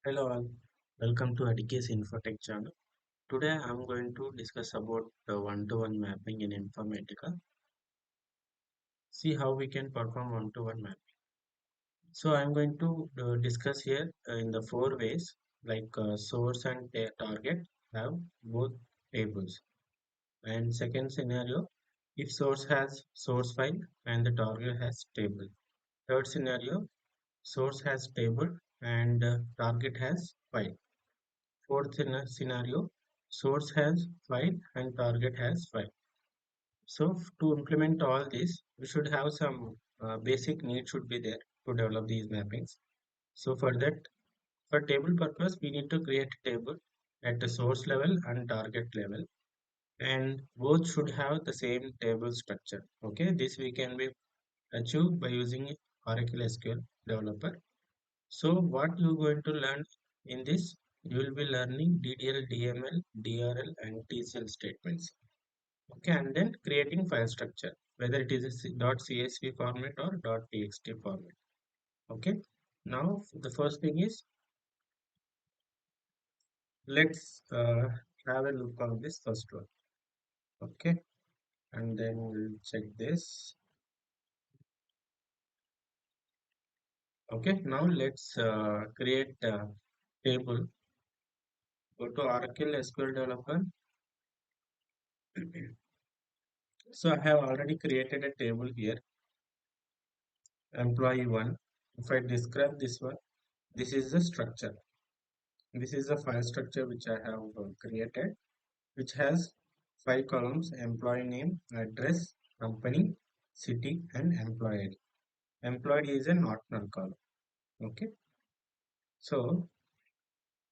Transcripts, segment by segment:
Hello all, welcome to Adikes Infotech channel. Today I am going to discuss about the one-to-one mapping in Informatica. See how we can perform one-to-one mapping. So I am going to discuss here in the four ways like source and target have both tables. And second scenario, if source has source file and the target has table. Third scenario, source has table and target has file. Fourth scenario, source has file and target has file. So to implement all this, we should have some basic need should be there to develop these mappings. So for that, for table purpose, we need to create a table at the source level and target level, and both should have the same table structure. Okay, this we can be achieved by using Oracle SQL developer. So what you going to learn in this, you will be learning DDL, DML, DRL and TCL statements. Okay, and then creating file structure, whether it is a .csv format or .txt format. Okay, now the first thing is let's have a look on this first one. Okay, and then we'll check this. Okay, now let's create a table. Go to Oracle SQL developer. So I have already created a table here, employee one. If I describe this one, this is the structure. This is the file structure which I have created, which has five columns: employee name, address, company, city, and employee. Employee is an ordinal column. Okay. So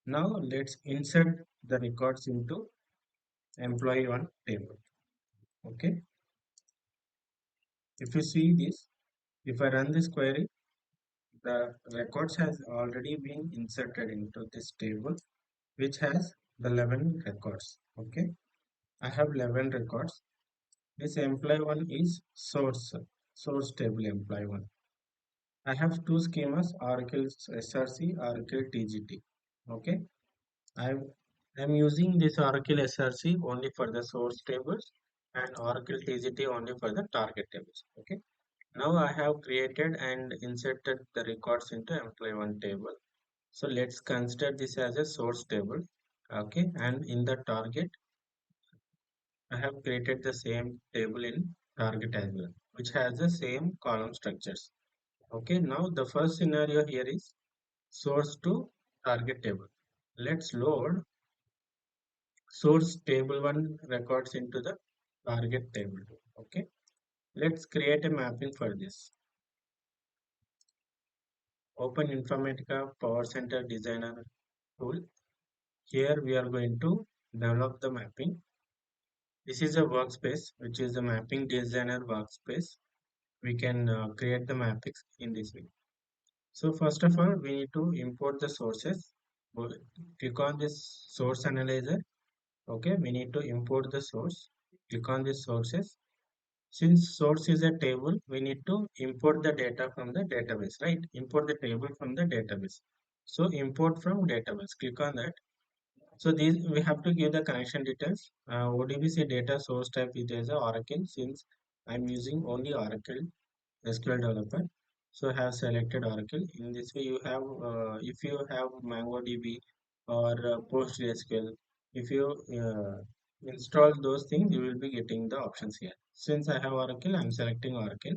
now let's insert the records into employee one table. Okay. If you see this, if I run this query, the records has already been inserted into this table, which has the 11 records. Okay, I have 11 records. This employee one is source table employee one. I have two schemas, Oracle SRC, Oracle TGT. Okay, I am using this Oracle SRC only for the source tables and Oracle TGT only for the target tables. Okay, now I have created and inserted the records into employee one table. So let's consider this as a source table. Okay, and in the target I have created the same table in target as well, which has the same column structures. Okay, now the first scenario here is source to target table. Let's load source table one records into the target table. Okay, let's create a mapping for this. Open Informatica PowerCenter Designer tool. Here we are going to develop the mapping. This is a workspace, which is the mapping designer workspace. We can create the mappings in this way. So first of all, we need to import the sources. Click on this source analyzer. Okay, we need to import the source. Click on this sources. Since source is a table, we need to import the data from the database, right? Import the table from the database. So import from database. Click on that. So these we have to give the connection details. ODBC data source type it is a Oracle, since I'm using only Oracle SQL developer. So I have selected Oracle. In this way, you have if you have MongoDB or PostgreSQL, if you install those things, you will be getting the options here. Since I have Oracle, I'm selecting Oracle.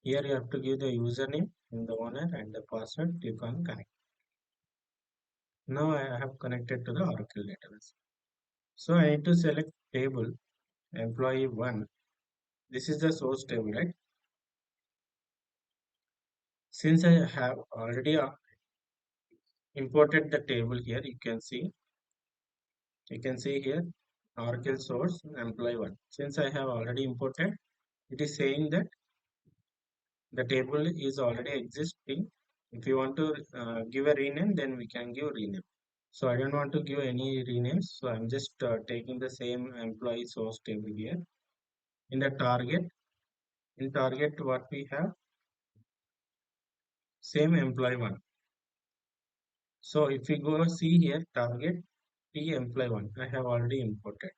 Here you have to give the username in the owner and the password. Click on connect. Now I have connected to the Oracle database. So I need to select table employee one. This is the source table, right? Since I have already imported the table here, you can see here Oracle source employee one. Since I have already imported, it is saying that the table is already existing. If you want to give a rename, then we can give rename. So I don't want to give any renames. So I'm just taking the same employee source table here. In the target, in target what we have, same employee one. So if we go see here, target T employee 1, I have already imported.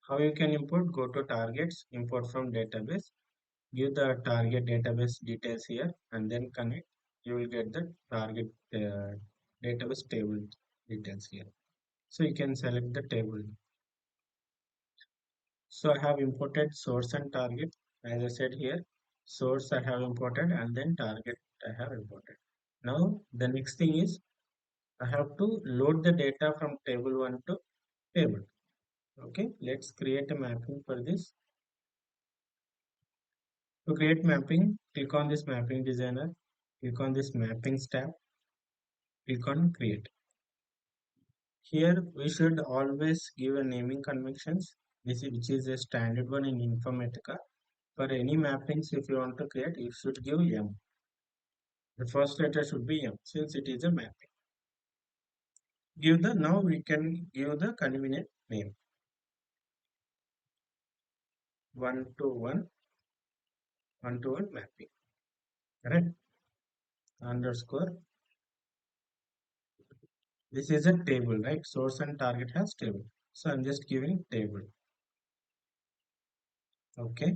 How you can import? Go to targets, import from database, give the target database details here, and then connect. You will get the target database table details here. So you can select the table. So I have imported source and target. As I said here, source I have imported and then target I have imported. Now the next thing is I have to load the data from table 1 to table. Okay, let's create a mapping for this. To create mapping, click on this mapping designer, click on this mappings tab, click on create. Here we should always give a naming conventions, which is a standard one in Informatica. For any mappings, if you want to create, you should give M. The first letter should be M since it is a mapping. Now we can give the convenient name 1 to 1 1 to 1 mapping. Correct? Underscore. This is a table, right? Source and target has table. So I'm just giving table. Okay.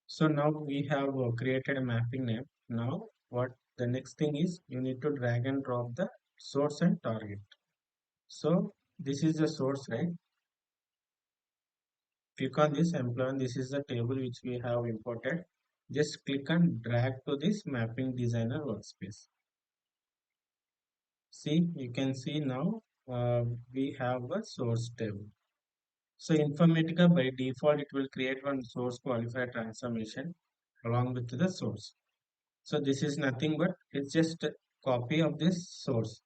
So now we have created a mapping name. Now what the next thing is you need to drag and drop the source and target. So this is the source, right? Click on this employee. This is the table which we have imported. Just click and drag to this mapping designer workspace. See, you can see now we have a source table. So Informatica by default it will create one source qualifier transformation along with the source. So this is nothing but it's just a copy of this source.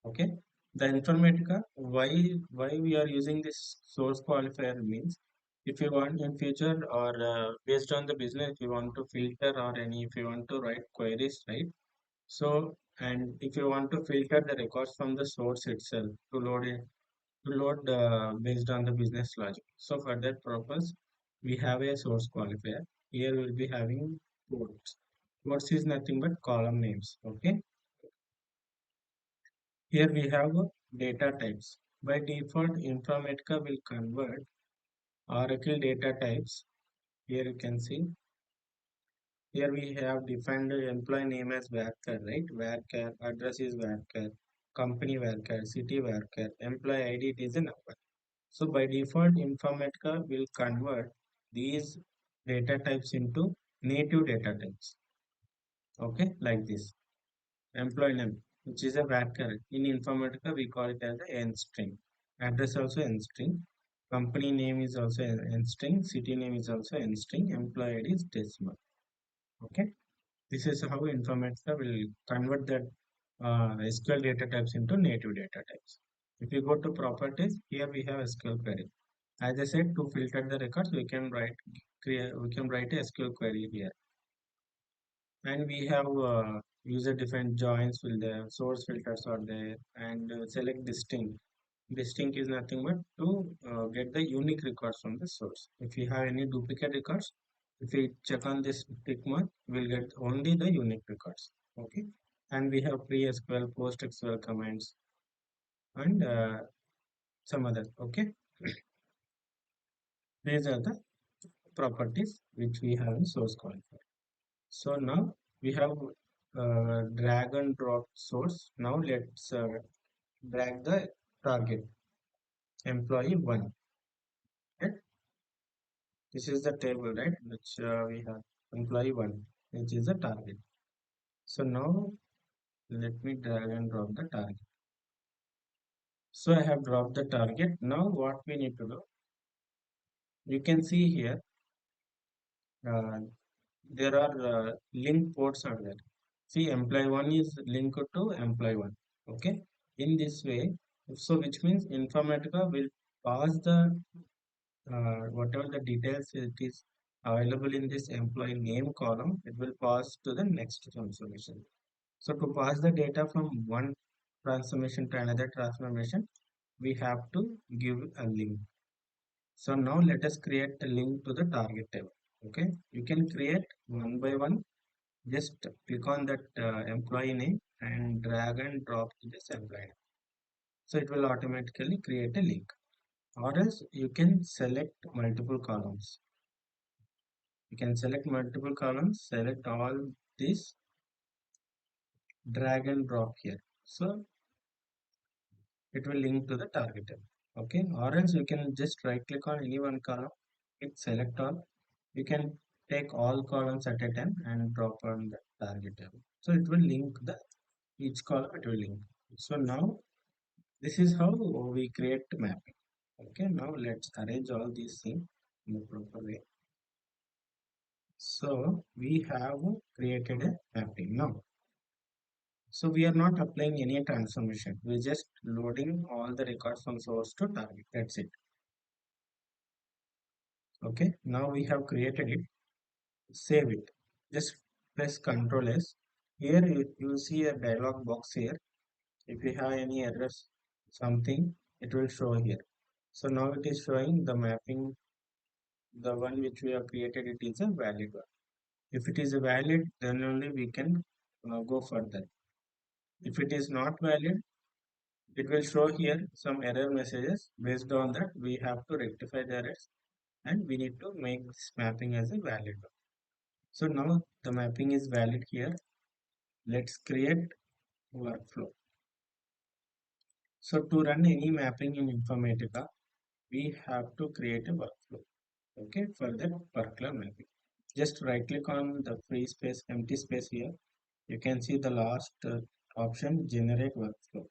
Okay. The Informatica why we are using this source qualifier means if you want in future or based on the business if you want to filter or any if you want to write queries, right? So and if you want to filter the records from the source itself to load based on the business logic. So for that purpose, we have a source qualifier. Here we'll be having quotes. Quotes is nothing but column names. Okay. Here we have data types. By default, Informatica will convert Oracle data types. Here you can see. Here we have defined the employee name as varchar, right? Varchar, address is varchar, company varchar, city varchar, employee ID it is a number. So by default, Informatica will convert these data types into native data types. Okay, like this. Employee name, which is a varchar. In Informatica, we call it as a n string. Address also n string. Company name is also n string. City name is also n string. Employee ID is decimal. Okay. This is how Informatica will convert that SQL data types into native data types. If you go to properties, here we have SQL query. As I said, to filter the records, we can write a SQL query here, and we have user defined joins will there, source filters are there, and select distinct. Distinct is nothing but to get the unique records from the source. If we have any duplicate records, if we check on this tick mark, we'll get only the unique records. Okay, and we have pre-SQL, post-SQL commands, and some other. Okay, these are the properties which we have in source qualifier. So now we have drag and drop source. Now let's drag the target employee 1. Right? This is the table, right? Which we have employee 1, which is the target. So now let me drag and drop the target. So I have dropped the target. Now what we need to do, you can see here uh, there are link ports are there. See, employee 1 is linked to employee 1. Okay. In this way, so which means Informatica will pass the whatever the details it is available in this employee name column, it will pass to the next transformation. So to pass the data from one transformation to another transformation, we have to give a link. So now let us create a link to the target table. Okay, you can create one by one Just click on that employee name and drag and drop to this employee name. So it will automatically create a link. Or else you can select multiple columns. You can select multiple columns, select all this, drag and drop here. So it will link to the target table. Okay, or else you can just right click on any one column, click select all. You can take all columns at a time and drop on the target table. So it will link the each column, it will link. So now this is how we create mapping. Okay, now let's arrange all these things in the proper way. So we have created a mapping now. So we are not applying any transformation. We're just loading all the records from source to target. That's it. Okay. Now we have created it. Save it. Just press Ctrl S. Here you see a dialog box here. If you have any errors, something, it will show here. So now it is showing the mapping. The one which we have created, it is a valid one. If it is valid, then only we can go further. If it is not valid, it will show here some error messages. Based on that, we have to rectify the errors and we need to make this mapping as a valid one. So now the mapping is valid here. Let's create workflow. So to run any mapping in Informatica, we have to create a workflow. Okay, for that particular mapping. Just right click on the free space, empty space here. You can see the last option, generate workflow.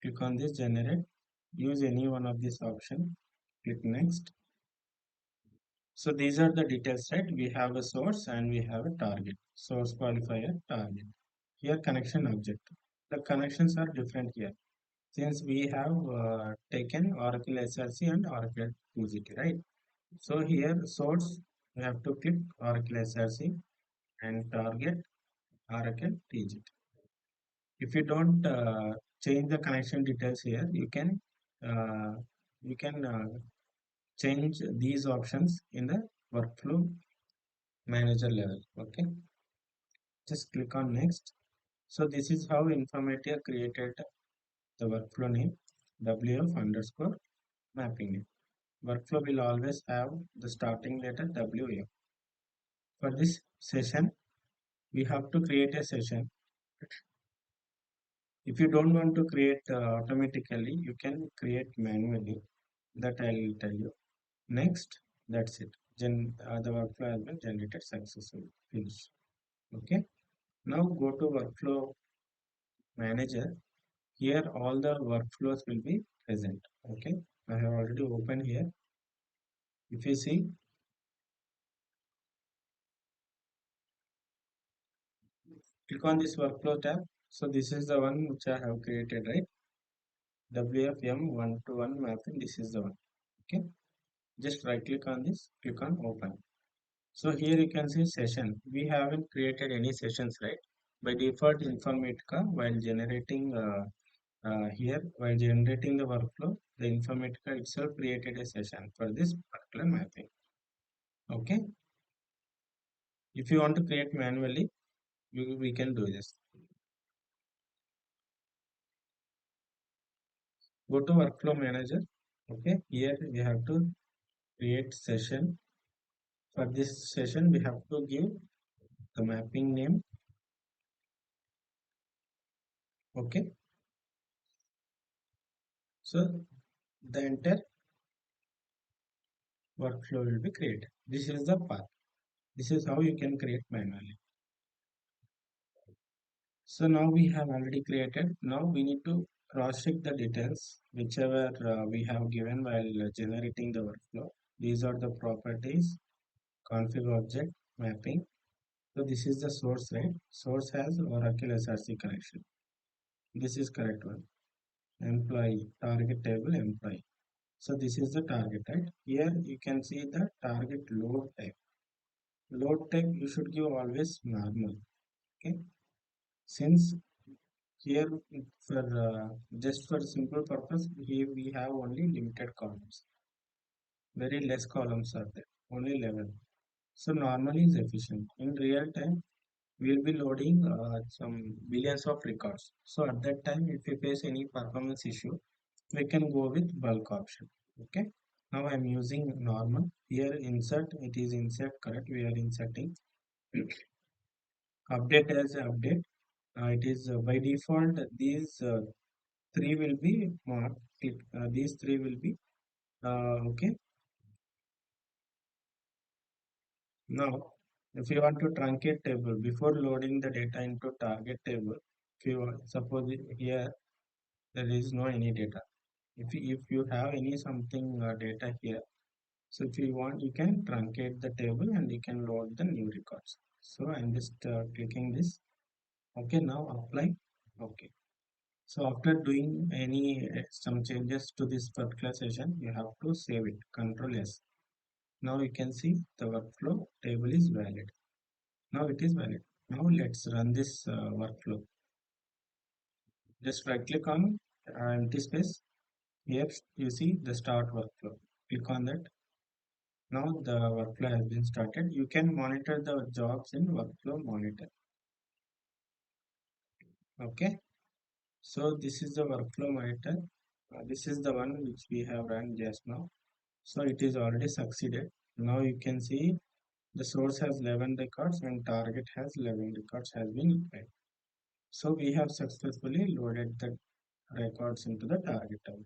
Click on this generate. Use any one of this option. Click next. So these are the details, right? We have a source and we have a target. Source qualifier, target. Here connection object. The connections are different here. Since we have taken Oracle SRC and Oracle 2GT, right? So here source, we have to click Oracle SRC and target Oracle TGT. If you don't change the connection details here, uh, you can change these options in the workflow manager level. Okay, just click on next. So this is how Informatica created the workflow name WF underscore mapping name. Workflow will always have the starting letter WF. For this session, we have to create a session. If you don't want to create automatically, you can create manually. That I'll tell you. Next, that's it. The workflow has been generated successfully. Finish. Okay. Now go to workflow manager. Here all the workflows will be present. Okay. I have already opened here. If you see, click on this workflow tab. So this is the one which I have created, right? WFM one-to-one mapping. This is the one. Okay. Just right click on this. Click on open. So here you can see session. We haven't created any sessions, right? By default, Informatica, while generating the workflow, the Informatica itself created a session for this particular mapping. Okay. If you want to create manually, we can do this. Go to workflow manager. Okay. Here we have to create session. For this session, we have to give the mapping name. Okay. So the entire workflow will be created. This is the path. This is how you can create manually. So now we have already created. Now we need to cross-check the details whichever we have given while generating the workflow. These are the properties, config object, mapping. So this is the source, right? Source has Oracle SRC connection. This is correct one. Employee, target table, employee. So this is the target, right? Here you can see the target load type. Load type you should give always normal. Okay. Since here for just for simple purpose, here we have only limited columns. Very less columns are there, only 11. So normally is efficient. In real time, we will be loading some billions of records. So at that time, if we face any performance issue, we can go with bulk option. Okay. Now I'm using normal. Here insert, it is insert correct. We are inserting update as update. It is by default these three will be marked. These three will be okay. Now, if you want to truncate table before loading the data into target table, if you suppose here there is no any data. If you have any something data here, so if you want, you can truncate the table and you can load the new records. So I'm just clicking this. Okay, now apply. Okay. So after doing any some changes to this particular session, you have to save it. Control S. Now you can see the workflow table is valid. Now it is valid. Now let's run this workflow. Just right click on empty space. Here you see the start workflow. Click on that. Now the workflow has been started. You can monitor the jobs in workflow monitor. Okay. So this is the workflow monitor. This is the one which we have run just now. So it is already succeeded. Now you can see the source has 11 records and target has 11 records has been applied. So we have successfully loaded the records into the target table.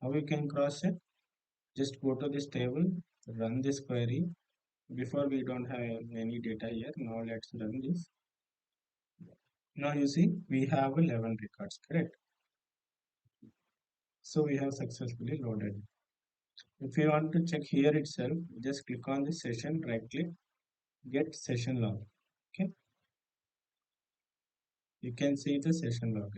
How we can cross check? Just go to this table, run this query. Before we don't have any data here. Now let's run this. Now you see we have 11 records, correct? So we have successfully loaded. If you want to check here itself, just click on this session, right click, get session log. Okay, you can see the session log.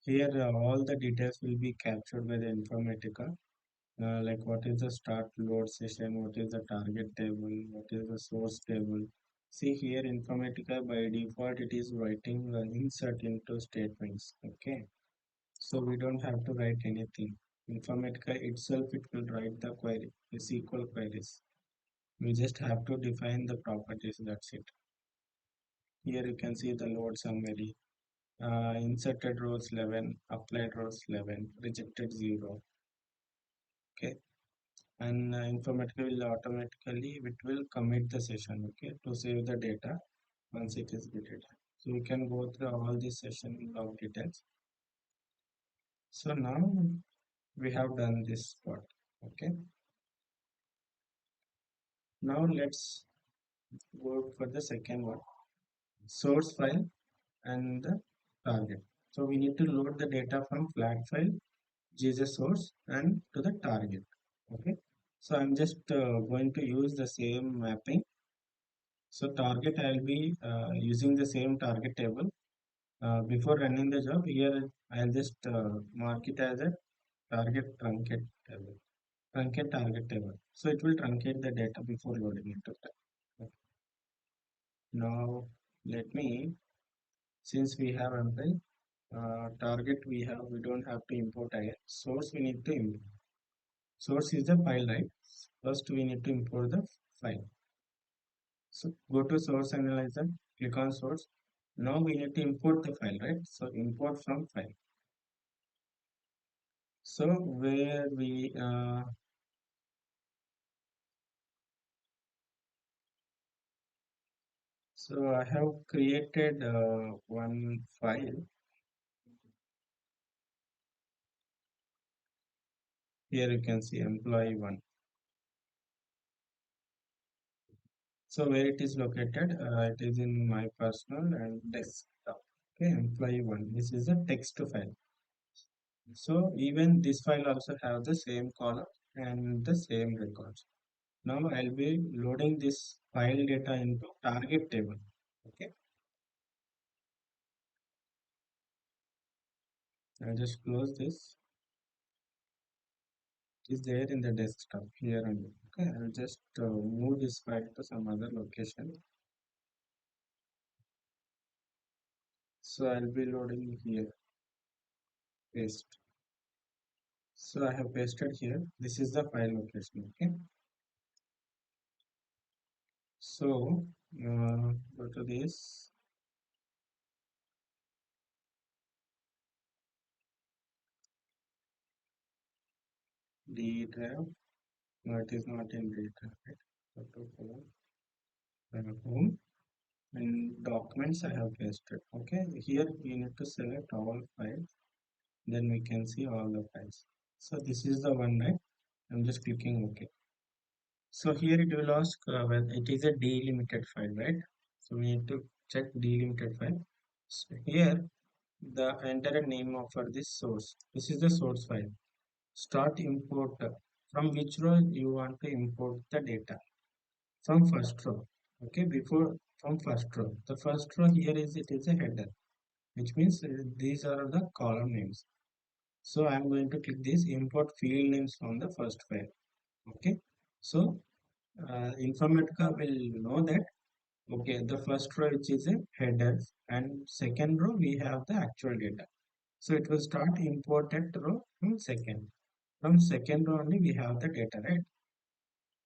Here all the details will be captured by the Informatica. Like what is the start load session, what is the target table, what is the source table. See here Informatica by default it is writing insert into statements. Okay, so we don't have to write anything. Informatica itself it will write the query, the SQL queries. We just have to define the properties, that's it. Here you can see the load summary. Inserted rows 11, applied rows 11, rejected 0. Okay, and Informatica will automatically it will commit the session. Okay, to save the data once it is created. So you can go through all these session log details. So now we have done this part. Okay, now let's go for the second one, source file and the target. So we need to load the data from flat file, Jesus source and to the target. Okay, so I'm just going to use the same mapping. So target I'll be using the same target table. Before running the job here I'll just mark it as a target truncate table. Truncate target table. So it will truncate the data before loading into that. Okay. Now let me, since we have empty target we don't have to import again. Source we need to import. Source is the file, right? First we need to import the file. So go to source analyzer, click on source. Now we need to import the file, right? So import from file. So where we so I have created one file. Here you can see employee one. So where it is located, it is in my personal and desktop. Okay, employee one. This is a text file. So even this file also have the same column and the same records. Now I'll be loading this file data into target table. Okay, I'll just close this. It is there in the desktop here and okay. I'll just move this file to some other location. So I'll be loading here. Paste. So I have pasted here. This is the file location. Okay. So go to this D drive. No, it is not in D drive. Right? Go to home and documents I have pasted. Okay, here you need to select all files. Then we can see all the files. So this is the one, right? I'm just clicking OK. So here it will ask when it is a delimited file, right? So we need to check delimited file. So here the enter a name of for this source. This is the source file. Start import from which row you want to import the data. From first row. Okay, before from first row. The first row here is it is a header, which means these are the column names. So I am going to click this import field names from the first file. Okay, so Informatica will know that okay, the first row which is a header and second row we have the actual data. So it will start imported row from second. From second row only we have the data, right?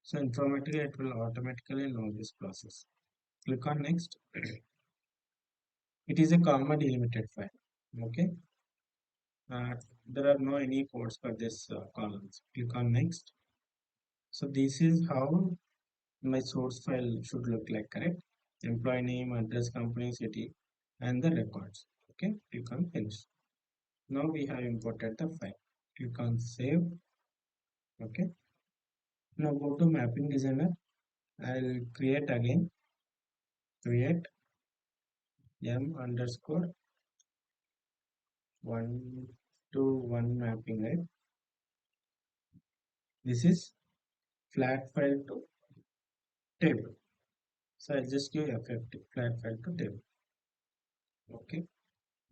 So Informatica it will automatically know this process. Click on next. It is a comma delimited file. Okay. Uh, there are no any codes for this columns. Click on next. So this is how my source file should look like, correct? Employee name, address, company, city, and the records. Okay, click on finish. Now we have imported the file. Click on save. Okay. Now go to mapping designer. I'll create again. Create m underscore 1 to 1 mapping, right? This is flat file to table. So I'll just give F50 flat file to table. Okay.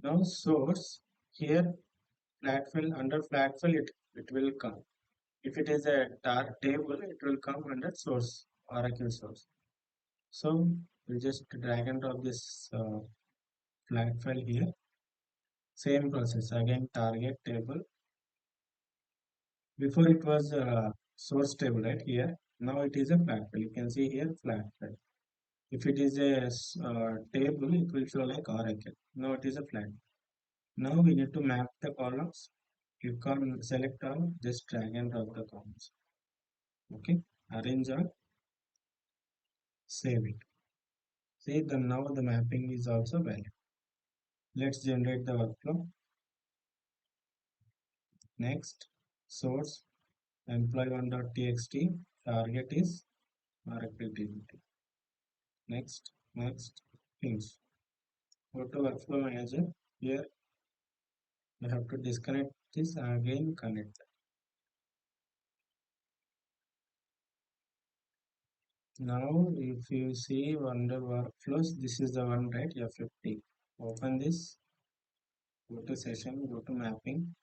Now source here flat file under flat file it will come. If it is a tar table, it will come under source Oracle source. So we'll just drag and drop this flat file here. Same process again target table. Before it was source table right here. Now it is a flat file. You can see here flat file. If it is a table, it will show like Oracle. Now it is a flat. Now we need to map the columns. Click on select all, just drag and drop the columns. Okay, arrange all, save it. See the now the mapping is also valid. Let's generate the workflow. Next, source employee1.txt, target is Oracle DBT. Next, finish. Go to workflow manager. Here you have to disconnect this and again connect. Now, if you see under workflows, this is the one, right? F50. Open this, go to session, go to mapping.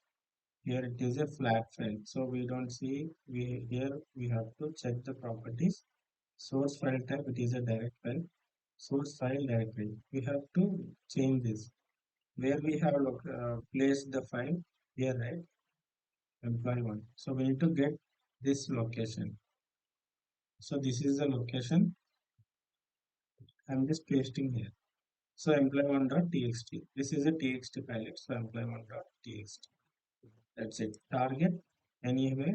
Here it is a flat file. So we don't see, here we have to check the properties. Source file type, it is a direct file. Source file direct file. We have to change this. Where we have placed the file, here, right? Employee one. So we need to get this location. So this is the location. I'm just pasting here. So employee1.txt. This is a txt file. So employee1.txt. That's it. Target. Anyway,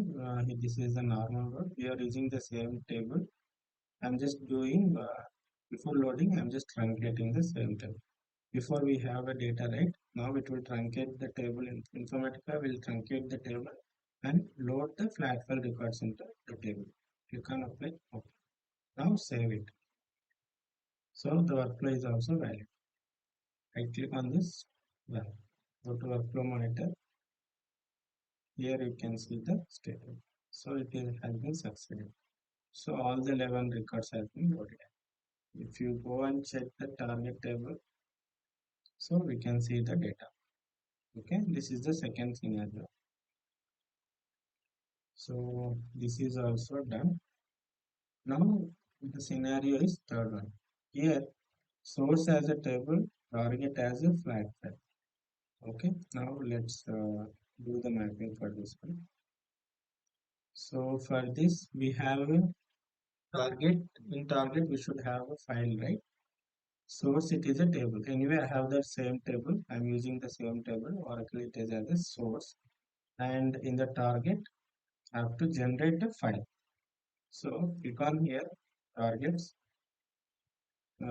this is the normal one. We are using the same table. I'm just doing before loading. I'm just truncating the same table. Before we have a data right now, it will truncate the table. Informatica will truncate the table and load the flat file records into the table. Click on apply. Okay. Now save it. So the workflow is also valid. I click on this. Well, go to workflow monitor. Here you can see the status. So has been succeeded. So all the 11 records have been loaded. If you go and check the target table, so we can see the data. Okay, this is the second scenario. So this is also done. Now the scenario is third one. Here source as a table, target as a flat file. Okay, now let's do the mapping for this one. So for this we have Target, in target we should have a file, right? Source, it is a table. Anyway, I have the same table. I'm using the same table. Oracle it is as a source. And in the target, I have to generate a file. So click on here, targets. We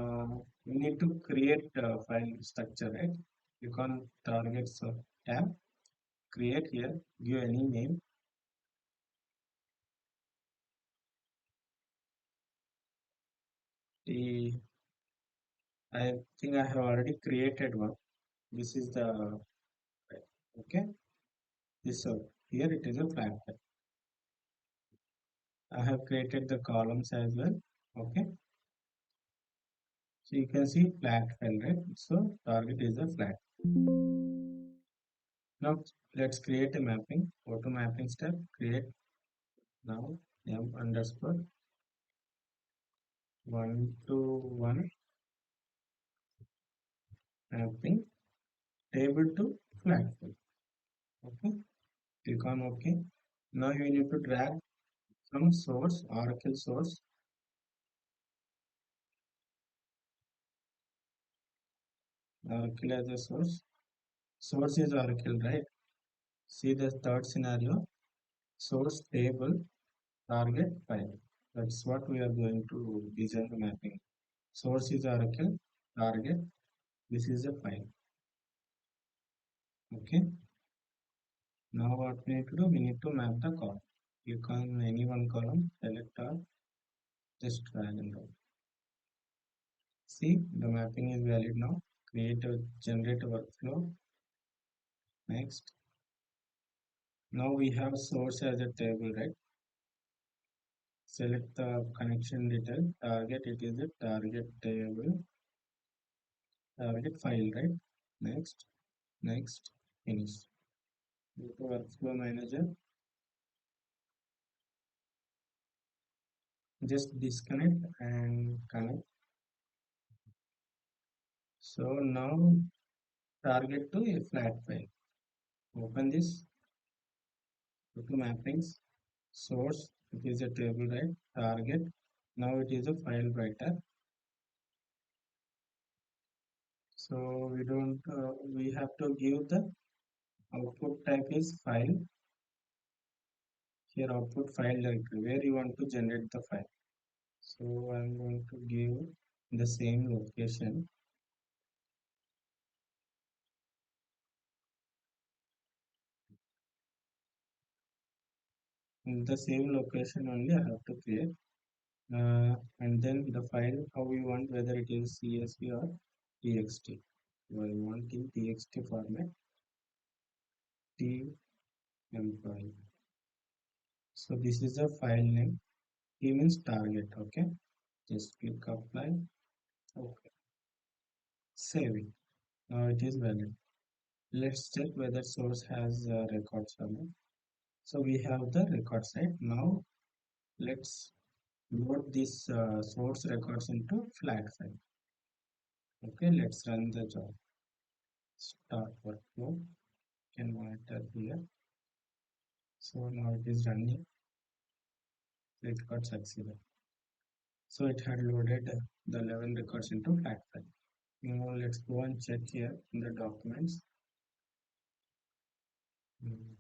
need to create a file structure, right? Click on targets tab, create here, give any name. The I think I have already created one. This is the okay. This here it is a flat file. I have created the columns as well. Okay. So you can see flat file, right? So target is a flat. Now let's create a mapping. Go to mapping step, create now m underscore 1 to 1 mapping table to flat file. Okay, click on OK. Now you need to drag some source, Oracle source, Oracle as a source. Source is Oracle, right? See the third scenario, source table target file. That's what we are going to design the mapping. Source is Oracle, target, this is a file. Okay. Now what we need to do, we need to map the column. Click on any one column, select all, just drag and drop. See, the mapping is valid now. Create a generate a workflow. Next. Now we have source as a table, right? Select the connection detail. Target, it is a target table, target file, right? Next, next, finish. Go to workflow manager. Just disconnect and connect. So now target to a flat file. Open this. Go to mappings. Source, it is a table, right? Target. Now it is a file writer. So we have to give the output type is file. Here output file directory where you want to generate the file. So I'm going to give the same location. In the same location only I have to create. And then the file how we want, whether it is CSV or TXT. So I want in TXT format. T employee. So this is the file name. T means target. Okay. Just click apply. Okay. Save it. Now it is valid. Let's check whether source has records or not. So we have the records, right? Now let's load this source records into flat file. Okay, let's run the job. Start workflow. Can monitor here. So now it is running. It got succeeded. So it had loaded the 11 records into flat file. Now let's go and check here in the documents. Mm.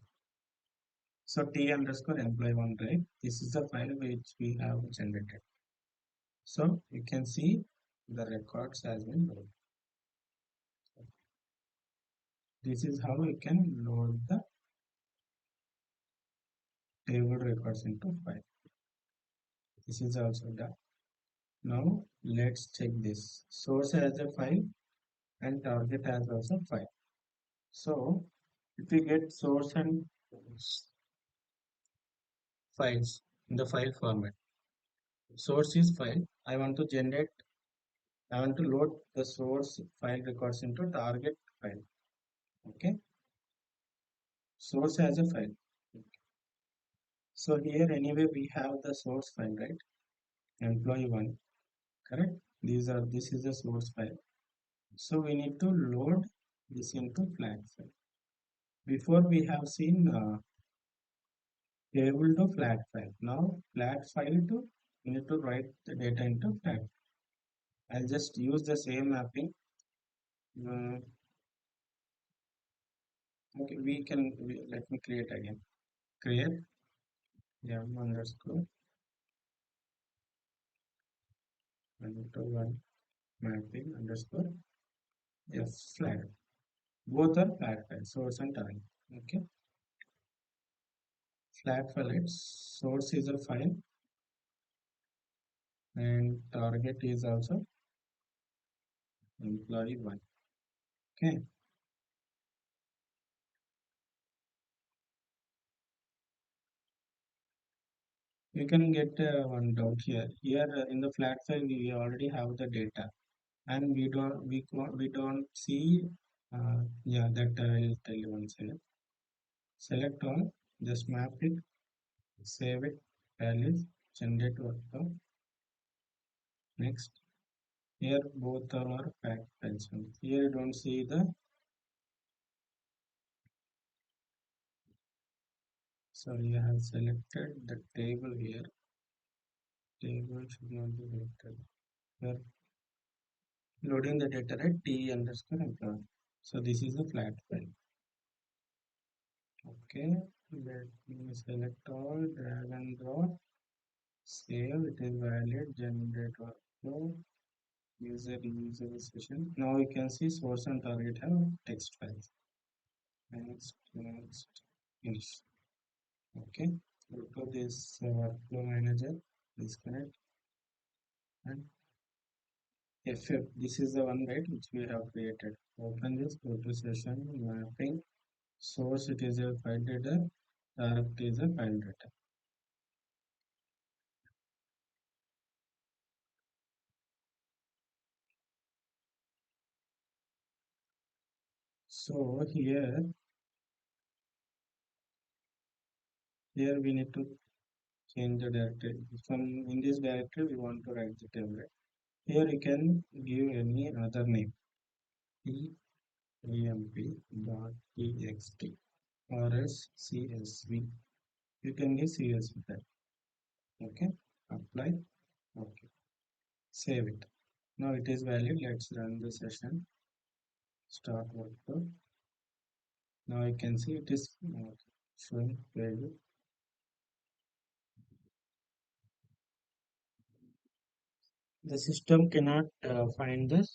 So T underscore employee one, right? This is the file which we have generated. So you can see the records has been loaded. This is how we can load the table records into file. This is also done. Now let's check this. Source as a file and target as also file. So if we get source and files in the file format. Source is file. I want to load the source file records into target file. Okay. Source as a file. So here anyway we have the source file, right? Employee one, correct? This is the source file. So we need to load this into flat file. Before we have seen table to flat file. Now flat file to We need to write the data into flat. I'll just use the same mapping. Uh, okay, let me create again. Create m underscore into one mapping underscore f flat. Both are flat files, source and target. Okay, flat file. Its source is a file and target is also employee one. Okay, you can get one doubt here. Here in the flat file, we already have the data, and we don't see. Yeah, that I'll tell you one second. Select all, just map it, save it, values, generate workflow. Next, here both are fact files. Here you don't see the. Sorry, I have selected the table here. Table should not be selected. Here loading the data at t underscore employee. So this is the flat file. Okay, let me select all, drag and drop, save. It is valid, generate workflow, user session. Now you can see source and target have text files. Next, finish. Okay, go to this workflow manager, disconnect and FF. This is the one, right, which we have created. Open this, go to session mapping. Source, it is a file data, direct is a file data. So here we need to change the directory. From in this directory we want to write the table. Here you can give any other name. emp.txt or else csv. You can give csv there. Okay, apply. Okay, save it. Now it is valid. Let's run the session. Start workflow. Now you can see it is showing value. The system cannot find the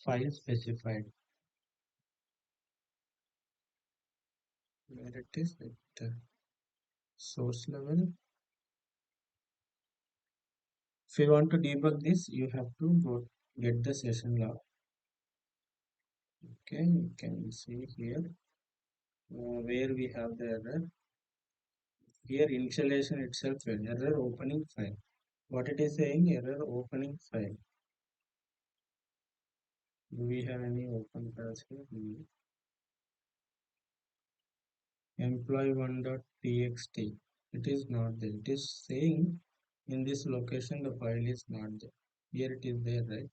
file specified. Where it is at the source level. If you want to debug this, you have to go get the session log. Okay, you can see here where we have the error. Here installation itself error opening file. What it is saying, error opening file. Do we have any open files here? Employee1.txt. It is not there. It is saying in this location the file is not there. Here it is there, right?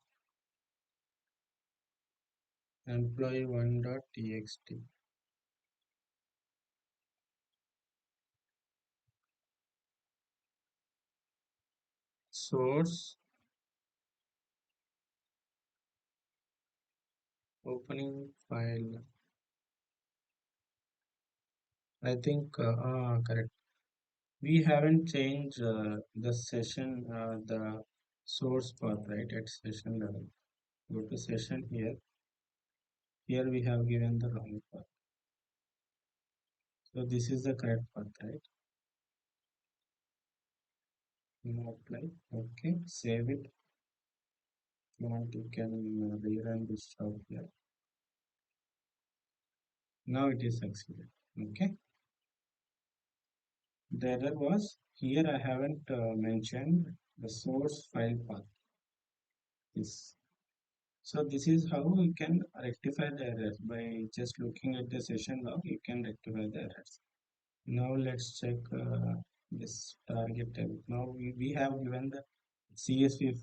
Employee1.txt. Source opening file. I think correct. We haven't changed the session, the source path, right? At session level. Go to session here. Here we have given the wrong path. So this is the correct path, right? Now apply. Okay, save it. If you want, you can rerun this job here. Now it is succeeded. Okay. The error was here. I haven't mentioned the source file path. This. So this is how we can rectify the errors by just looking at the session log. You can rectify the errors. Now let's check this target table. Now we have given the CSV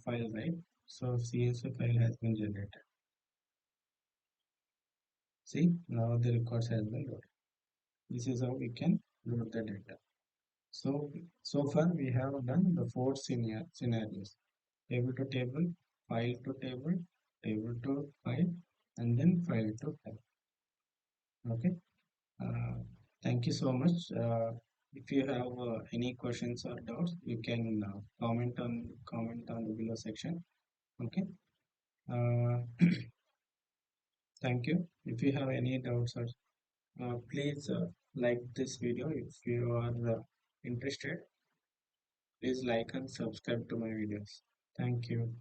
file, right? So CSV file has been generated. See, now the records has been loaded. This is how we can load the data. So, so far we have done the four scenarios: table to table, file to table, table to file, and then file to file. Okay. Uh, Thank you so much. If you have any questions or doubts, you can comment on the below section. Okay. Uh, Thank you. If you have any doubts or please like this video. If you are interested, please like and subscribe to my videos. Thank you.